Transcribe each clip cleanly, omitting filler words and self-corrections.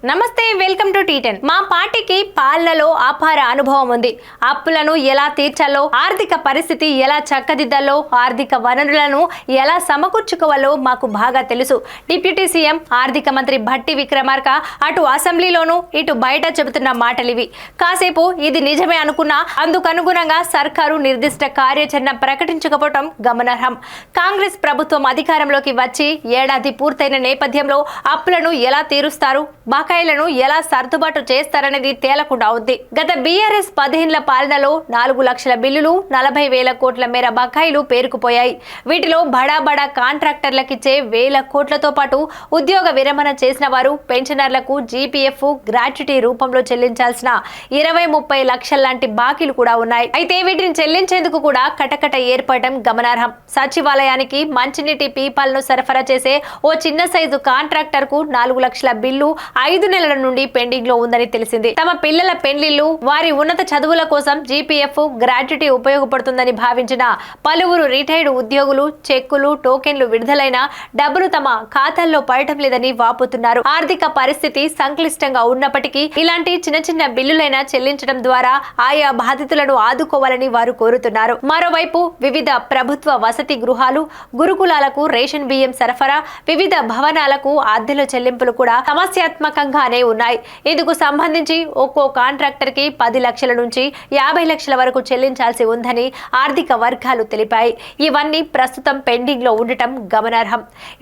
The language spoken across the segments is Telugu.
నమస్తే, వెల్కమ్ టు టీ10. మా పార్టీకి పాలనలో అపార అనుభవం ఉంది. అప్పులను ఎలా తీర్చాలో, ఆర్థిక పరిస్థితి ఎలా చక్కదిద్దాలో, ఆర్థిక వనరులను ఎలా సమకూర్చుకోవాలో మాకు బాగా తెలుసు. డిప్యూటీ సీఎం ఆర్థిక మంత్రి భట్టి విక్రమార్క అటు అసెంబ్లీలోనూ ఇటు బయట చెబుతున్న మాటలివి. కాసేపు ఇది నిజమే అనుకున్నా అందుకనుగుణంగా సర్కారు నిర్దిష్ట కార్యాచరణ ప్రకటించకపోవడం గమనార్హం. కాంగ్రెస్ ప్రభుత్వం అధికారంలోకి వచ్చి ఏడాది పూర్తయిన నేపథ్యంలో అప్పులను ఎలా తీరుస్తారు, బకాయిలను ఎలా సర్దుబాటు చేస్తారనేది తేలకుండా ఉంది. గత బీఆర్ఎస్ 10 ఏళ్ల పాలనలో 4 లక్షల బిల్లులు, 40,000 కోట్ల మేర బకాయిలు పేరుకుపోయాయి. వీటిలో బడా కాంట్రాక్టర్లకిచ్చే 1,000 కోట్లతో పాటు ఉద్యోగ విరమణ చేసిన వారు, పెన్షనర్లకు జీపీఎఫ్ గ్రాట్యుటీ రూపంలో చెల్లించాల్సిన 20-30 లక్షల లాంటి బాకీలు కూడా ఉన్నాయి. అయితే వీటిని చెల్లించేందుకు కూడా కటకట ఏర్పడటం గమనార్హం. సచివాలయానికి మంచినీటి పీపాలను సరఫరా చేసే ఓ చిన్న సైజు కాంట్రాక్టర్ కు 4 లక్షల బిల్లు 5 నెలల నుండి పెండింగ్ లో ఉందని తెలిసింది. తమ పిల్లల పెళ్లిళ్లు, వారి ఉన్నత చదువుల కోసం జీపీఎఫ్ గ్రాట్యుటీ ఉపయోగపడుతుందని భావించిన పలువురు రిటైర్డ్ ఉద్యోగులు చెక్కులు, టోకెన్లు విడుదలైన డబ్బులు తమ ఖాతాల్లో పడటం లేదని వాపోతున్నారు. ఆర్థిక పరిస్థితి సంక్లిష్టంగా ఉన్నప్పటికీ ఇలాంటి చిన్న బిల్లులైనా చెల్లించడం ద్వారా ఆయా బాధితులను ఆదుకోవాలని వారు కోరుతున్నారు. మరోవైపు వివిధ ప్రభుత్వ వసతి గృహాలు, గురుకులాలకు రేషన్ బియ్యం సరఫరా, వివిధ భవనాలకు అద్దెల చెల్లింపులు కూడా సమస్యాత్మకంగానే ఉన్నాయి. ఇందుకు సంబంధించి ఒక్కో కాంట్రాక్టర్ కి 10 లక్షల నుంచి 50 లక్షల వరకు చెల్లించాల్సి ఉందని ఆర్థిక వర్గాలు తెలిపాయి. ఇవన్నీ ప్రస్తుతం పెండింగ్ లో ఉండటం గమనార్హం.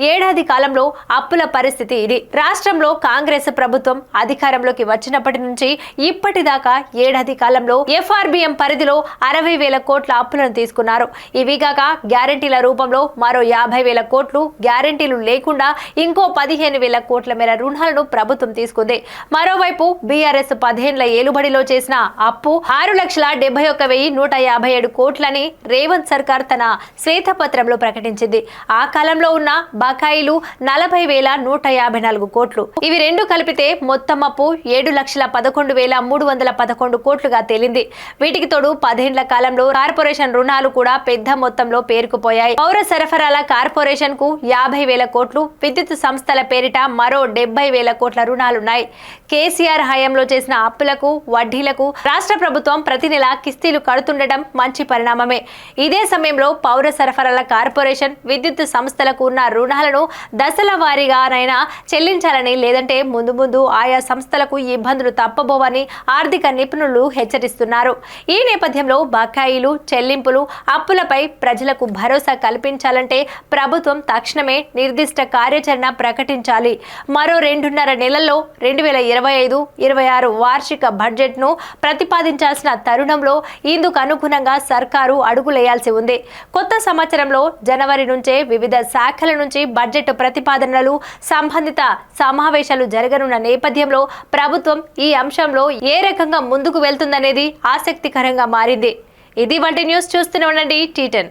ఏడాది కాలంలో అప్పుల పరిస్థితి ఇది. రాష్ట్రంలో కాంగ్రెస్ ప్రభుత్వం అధికారంలోకి వచ్చినప్పటి నుంచి ఇప్పటిదాకా ఏడాది కాలంలో ఎఫ్ఆర్బిఎం పరిధిలో 60,000 కోట్ల అప్పులను తీసుకున్నారు. ఇవిగాక గ్యారంటీల రూపంలో మరో 50,000 కోట్లు, గ్యారంటీలు లేకుండా ఇంకో 15,000 కోట్ల మేర రుణాలను ప్రభుత్వం తీసుకుంది. మరోవైపు బీఆర్ఎస్ 10 ఏళ్ల ఏలుబడిలో చేసిన అప్పు 6,71,157 కోట్లని రేవంత్ సర్కార్ తన శ్వేతపత్రంలో ప్రకటించింది. ఆ కాలంలో ఉన్న బకాయిలు 40,154 కోట్లు. ఇవి రెండు కలిపితే మొత్తం అప్పు 7,11,311 కోట్లుగా తేలింది. వీటికి తోడు 10 ఏళ్ల కాలంలో కార్పొరేషన్ రుణాలు కూడా పెద్ద మొత్తంలో పేరుకుపోయాయి. పౌర సరఫరాల కార్పొరేషన్ కు 50,000 కోట్లు, విద్యుత్ సంస్థల పేరిట మరో 70,000 కోట్ల రుణాలున్నాయి. కేసీఆర్ హయాంలో చేసిన అప్పులకు, వడ్డీలకు రాష్ట్ర ప్రభుత్వం ప్రతి నెల కిస్తీలు కడుతుండటం మంచి పరిణామమే. ఇదే సమయంలో పౌర సరఫరాల కార్పొరేషన్, విద్యుత్ సంస్థలకు ఉన్న రుణాలను దశల వారీగానైనా చెల్లించాలని, లేదంటే ముందు ఆయా సంస్థలకు ఇబ్బందులు తప్పబోవని ఆర్థిక నిపుణులు హెచ్చరిస్తున్నారు. ఈ నేపథ్యంలో బకాయిలు, చెల్లింపులు, అప్పులపై ప్రజలకు భరోసా కల్పించాలంటే ప్రభుత్వం తక్షణమే నిర్దిష్ట కార్యాచరణ ప్రకటించాలి. మరో 2.5 నెలల్లో 2025-26 వార్షిక బడ్జెట్ ను ప్రతిపాదించాల్సిన తరుణంలో ఇందుకు అనుగుణంగా సర్కారు అడుగులేయాల్సి ఉంది. కొత్త సంవత్సరంలో జనవరి నుంచే వివిధ శాఖల నుంచి బడ్జెట్ ప్రతిపాదనలు, సంబంధిత సమావేశాలు జరగనున్న నేపథ్యంలో ప్రభుత్వం ఈ అంశంలో ఏ రకంగా ముందుకు వెళ్తుందనేది ఆసక్తికరంగా మారింది. ఇది వంటి న్యూస్. చూస్తూనే ఉండండి టీ10.